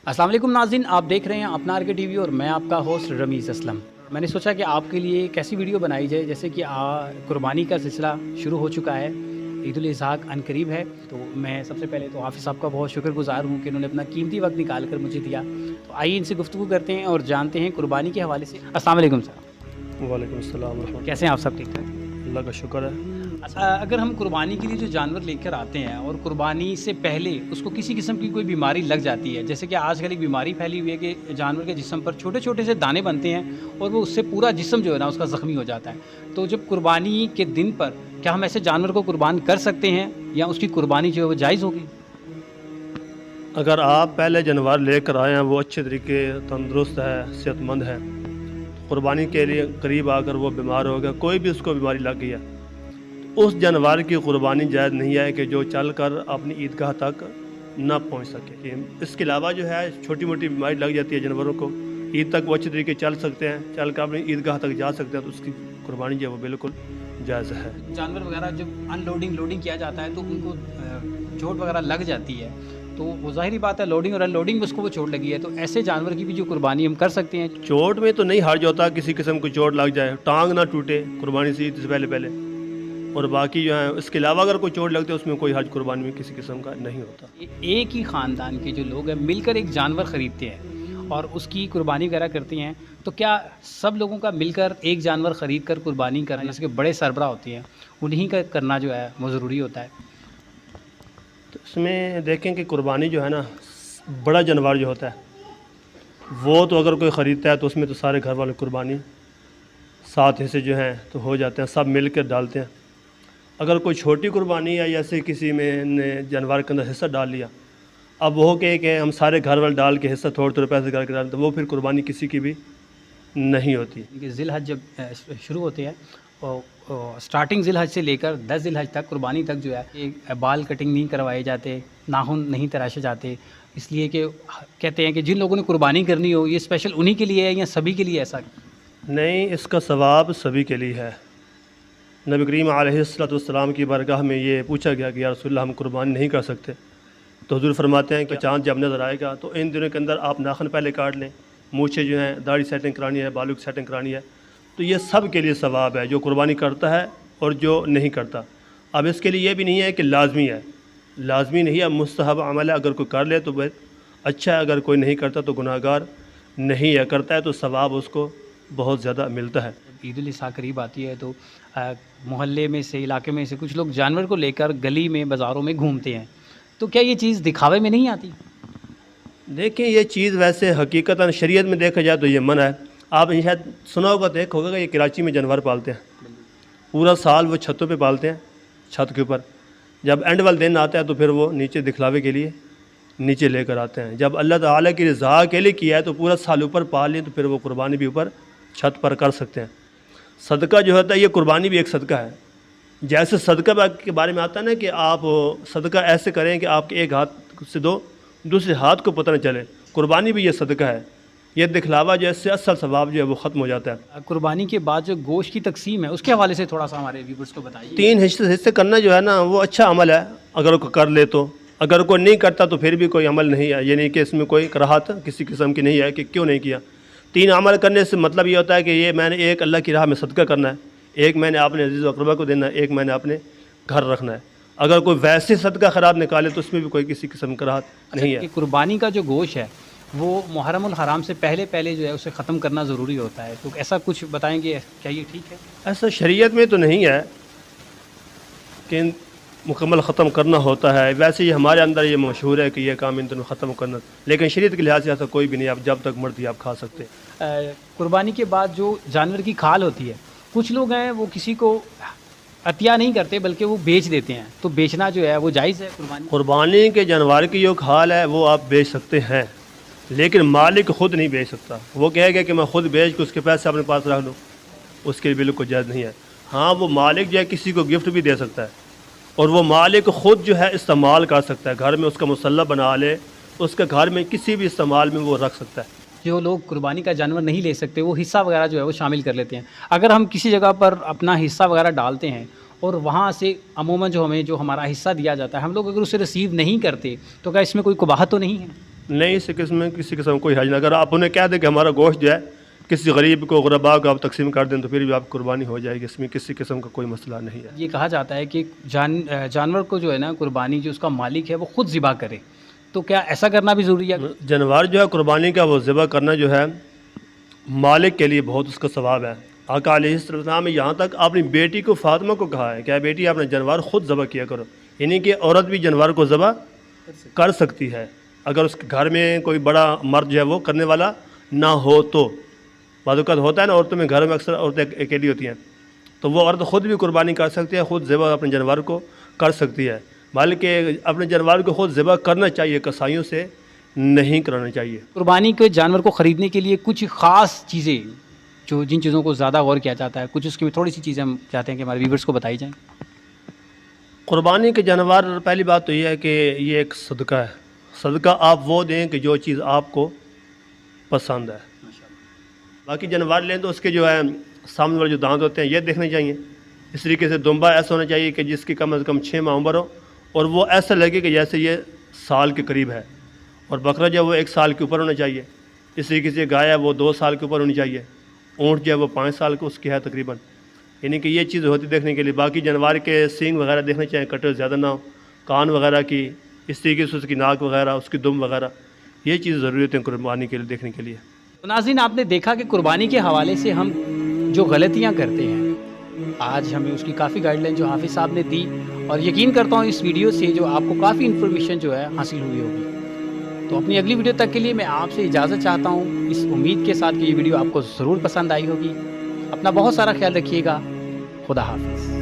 अस्सलाम वालेकुम नाज़रीन, आप देख रहे हैं अपना आर के टीवी और मैं आपका होस्ट रमीज़ असलम। मैंने सोचा कि आपके लिए एक ऐसी वीडियो बनाई जाए जैसे कि कुर्बानी का सिलसिला शुरू हो चुका है, ईद उल अज़हा अनकरीब है। तो मैं सबसे पहले तो हाफ़िज़ साहब का बहुत शुक्रगुज़ार हूँ कि उन्होंने अपना कीमती वक्त निकाल कर मुझे दिया। तो आइए इनसे गुफ्तगू करते हैं और जानते हैं कुर्बानी के हवाले से। अस्सलाम वालेकुम सर। वालेकुम अस्सलाम। कैसे हैं आप? सब ठीक ठाक? अल्लाह का शुक्र है। अच्छा, अगर हम कुर्बानी के लिए जो जानवर लेकर आते हैं और कुर्बानी से पहले उसको किसी किस्म की कोई बीमारी लग जाती है, जैसे कि आजकल एक बीमारी फैली हुई है कि जानवर के जिस्म पर छोटे छोटे से दाने बनते हैं और वो उससे पूरा जिस्म जो है ना उसका ज़ख्मी हो जाता है। तो जब कुर्बानी के दिन पर क्या हम ऐसे जानवर को कुर्बान कर सकते हैं या उसकी कुर्बानी जो है वो जायज़ होगी? अगर आप पहले जानवर लेकर आए हैं, वो अच्छे तरीके तंदुरुस्त है, सेहतमंद है, कुर्बानी के लिए करीब आकर वो बीमार हो गया, कोई भी उसको बीमारी लग गई है, उस जानवर की कुर्बानी जायज़ नहीं है कि जो चल कर अपनी ईदगाह तक ना पहुंच सके। इसके अलावा जो है छोटी मोटी बीमारी लग जाती है जानवरों को, ईद तक वो अच्छे तरीके चल सकते हैं, चल कर अपनी ईदगाह तक जा सकते हैं, तो उसकी कुर्बानी जो है वो बिल्कुल जायज़ है। जानवर वगैरह जब लोडिंग किया जाता है तो उनको चोट वगैरह लग जाती है, तो वो ज़ाहिरी बात है लोडिंग और अनलोडिंग में उसको वो चोट लगी है, तो ऐसे जानवर की भी जो कुर्बानी हम कर सकते हैं। चोट में तो नहीं हर्ज होता, किसी किस्म की चोट लग जाए, टांग ना टूटे कुर्बानी से ईद से पहले, और बाकी जो है इसके अलावा अगर कोई चोट लगती है उसमें कोई हर्ज कुर्बानी में किसी किस्म का नहीं होता। एक ही ख़ानदान के जो लोग हैं मिलकर एक जानवर ख़रीदते हैं और उसकी कुर्बानी वगैरह करते हैं, तो क्या सब लोगों का मिलकर एक जानवर ख़रीद कर कुर्बानी करना, जैसे कि बड़े सरबरा होते हैं उन्हीं का करना जो है वो ज़रूरी होता है? तो इसमें देखें कि कुर्बानी जो है ना, बड़ा जानवर जो होता है वो तो अगर कोई ख़रीदता है तो उसमें तो सारे घर वाले कुर्बानी 7 हिस्से जो हैं तो हो जाते हैं, सब मिल कर डालते हैं। अगर कोई छोटी कुर्बानी है, जैसे किसी में ने जानवर के अंदर हिस्सा डाल लिया, अब वो कहे कि हम सारे घर वाले डाल के हिस्सा थोड़े थोड़े पैसे करके डालते, तो वो फिर कुर्बानी किसी की भी नहीं होती। ज़िलहज जब शुरू होते हैं और स्टार्टिंग ज़िलहज से लेकर 10 ज़िलहज तक कुर्बानी तक जो है एक बाल कटिंग नहीं करवाए जाते, नाखून नहीं तराशे जाते, इसलिए कि कहते हैं कि जिन लोगों ने कुर्बानी करनी हो ये स्पेशल उन्हीं के लिए है या सभी के लिए? ऐसा नहीं, इसका सवाब सभी के लिए है। नबी करीम अलैहिस्सलाम की बारगाह में ये पूछा गया कि या रसूलल्लाह हम कुर्बानी नहीं कर सकते, तो हुज़ूर फरमाते हैं कि चाँद जब नज़र आएगा तो इन दिनों के अंदर आप नाखून पहले काट लें, मूछें जो हैं, दाढ़ी सेटिंग करानी है, बालों की सेटिंग करानी है, तो ये सब के लिए सवाब है, जो कुर्बानी करता है और जो नहीं करता। अब इसके लिए ये भी नहीं है कि लाजमी है, लाजमी नहीं है, मुस्तहब अमल है, अगर कोई कर ले तो बहुत अच्छा है, अगर कोई नहीं करता तो गुनाहगार नहीं है, करता है तो सवाब उसको बहुत ज़्यादा मिलता है। ईद उल अज़हा करीब आती है तो मोहल्ले में से, इलाके में से कुछ लोग जानवर को लेकर गली में, बाज़ारों में घूमते हैं, तो क्या ये चीज़ दिखावे में नहीं आती? देखिए, ये चीज़ वैसे हकीकतन शरीयत में देखा जाए तो ये मना है। आप शायद सुना होगा, देखा होगा कि ये कराची में जानवर पालते हैं, पूरा साल वो छतों पे पालते हैं, छत के ऊपर। जब एंड वाला दिन आता है तो फिर वो नीचे दिखलावे के लिए नीचे लेकर आते हैं। जब अल्लाह ताला की रज़ा के लिए किया है तो पूरा साल ऊपर पाल लें तो फिर वो कुर्बानी भी ऊपर छत पर कर सकते हैं। सदका जो होता है, ये कुर्बानी भी एक सदका है। जैसे सदका के बारे में आता है ना कि आप सदका ऐसे करें कि आपके एक हाथ से दो, दूसरे हाथ को पता न चले, कुर्बानी भी ये सदका है। ये दिखलावा जैसे असल सवाब जो है वो ख़त्म हो जाता है। कुर्बानी के बाद जो गोश्त की तकसीम है उसके हवाले से थोड़ा सा हमारे व्यूअर्स को बताइए। 3 हिस्से करना जो है ना वो अच्छा अमल है, अगर कोई कर ले तो। अगर कोई नहीं करता तो फिर भी कोई अमल नहीं है, ये नहीं कि इसमें कोई कराहत किसी किस्म की नहीं है कि क्यों नहीं किया। 3 अमल करने से मतलब ये होता है कि ये मैंने एक अल्लाह की राह में सदका करना है, एक मैंने अपने अज़ीज़ व अक़रबा को देना है, एक मैंने अपने घर रखना है। अगर कोई वैसे सदका ख़राब निकाले तो उसमें भी कोई किसी किस्म का राहत नहीं है। कुर्बानी का जो गोश्त है वो मुहर्रमुल हराम से पहले जो है उसे ख़त्म करना ज़रूरी होता है, तो ऐसा कुछ बताएंगे, क्या ये ठीक है? ऐसा शरीयत में तो नहीं है कि मुकम्मल ख़त्म करना होता है, वैसे ही हमारे अंदर ये मशहूर है कि ये काम इन दिनों ख़त्म करना, लेकिन शरीयत के लिहाज से ऐसा कोई भी नहीं, आप जब तक मर्जी आप खा सकते हैं। कुर्बानी के बाद जो जानवर की खाल होती है, कुछ लोग हैं वो किसी को अतिया नहीं करते बल्कि वो बेच देते हैं, तो बेचना जो है वो जायज़ है? कुर्बानी के जानवर की जो खाल है वो आप बेच सकते हैं, लेकिन मालिक ख़ुद नहीं बेच सकता। वो कहेगा कि मैं ख़ुद बेच के उसके पैसे अपने पास रख लूँ, उसके लिए बिल्कुल जायज़ नहीं है। हाँ, वो मालिक जो है किसी को गिफ्ट भी दे सकता है और वो मालिक ख़ुद जो है इस्तेमाल कर सकता है, घर में उसका मुसल्ला बना ले, उसके घर में किसी भी इस्तेमाल में वो रख सकता है। जो लोग कुर्बानी का जानवर नहीं ले सकते वो हिस्सा वगैरह जो है वो शामिल कर लेते हैं। अगर हम किसी जगह पर अपना हिस्सा वगैरह डालते हैं और वहाँ से अमूमन जो हमें जो हमारा हिस्सा दिया जाता है, हम लोग अगर उसे रिसीव नहीं करते तो क्या इसमें कोई कुबाहत तो नहीं है? نہیں اس قسم میں کسی قسم کا کوئی حرج نہیں. اگر آپ انہیں کہہ دیں کہ ہمارا گوشت جو ہے کسی غریب کو غربا کو آپ تقسیم کر دیں تو پھر بھی آپ قربانی ہو جائے گی, اس میں کسی قسم کا کوئی مسئلہ نہیں ہے. یہ کہا جاتا ہے کہ جانور کو جو ہے نا قربانی جو اس کا مالک ہے وہ خود ذبح کرے, تو کیا ایسا کرنا بھی ضروری ہے؟ جانور جو ہے قربانی کا وہ ذبح کرنا جو ہے مالک کے لیے بہت اس کا ثواب ہے. آقا علیہ السلام نے یہاں تک اپنی بیٹی کو فاطمہ کو کہا ہے کہ اے بیٹی اپنا جانور خود ذبح کیا کرو, یعنی کہ عورت بھی جانور کو ذبح کر سکتی ہے اگر اس کے گھر میں کوئی بڑا مرد جو ہے وہ کرنے والا نہ ہو تو. بعض اوقات ہوتا ہے نا عورتوں میں, گھر میں اکثر عورتیں اکیلی ہوتی ہیں, تو وہ عورت خود بھی قربانی کر سکتی ہے, خود ذبح اپنے جانور کو کر سکتی ہے. بلکہ اپنے جانور کو خود ذبح کرنا چاہیے, کسائیوں سے نہیں کرانا چاہیے. قربانی کے جانور کو خریدنے کے لیے کچھ خاص چیزیں جو جن چیزوں کو زیادہ غور کیا جاتا ہے, کچھ اس کی میں تھوڑی سی چیزیں ہم چاہتے ہیں کہ ہمارے ویورز کو بتائی جائیں. قربانی کے جانور پہلی بات تو یہ ہے کہ یہ ایک صدقہ ہے. صدقہ آپ وہ دیں کہ جو چیز آپ کو پسند ہے. باقی جانور لیں تو اس کے جو ہے سامنے والے جو دانت ہوتے ہیں یہ دیکھنے چاہیے. اس طریقے سے دمبا ایسا ہونا چاہیے کہ جس کی کم از کم 6 ماہ عمر ہو اور وہ ایسا لگے کہ جیسے یہ سال کے قریب ہے. اور بکرا جو ہے وہ 1 سال کے اوپر ہونا چاہیے. اس طریقے سے گائے ہے وہ 2 سال کے اوپر ہونی چاہیے. اونٹ جو ہے وہ 5 سال کو اس کی ہے تقریباً, یعنی کہ یہ چیز ہوتی دیکھنے کے لیے. باقی جانور کے سینگ وغیرہ دیکھنے چاہیے, کٹر زیادہ نہ ہو, کان وغیرہ کی, اس طریقے سے اس کی ناک وغیرہ, اس کی دم وغیرہ, یہ چیز ضروریت ہے قربانی کے لیے دیکھنے کے لیے. تو ناظرین آپ نے دیکھا کہ قربانی کے حوالے سے ہم جو غلطیاں کرتے ہیں, آج ہمیں اس کی کافی گائیڈ لائن جو حافظ صاحب نے دی, اور یقین کرتا ہوں اس ویڈیو سے جو آپ کو کافی انفارمیشن جو ہے حاصل ہوئی ہوگی. تو اپنی اگلی ویڈیو تک کے لیے میں آپ سے اجازت چاہتا ہوں, اس امید کے ساتھ کہ یہ ویڈیو آپ کو ضرور پسند آئی ہوگی. اپنا بہت سارا خیال رکھیے گا. خدا حافظ.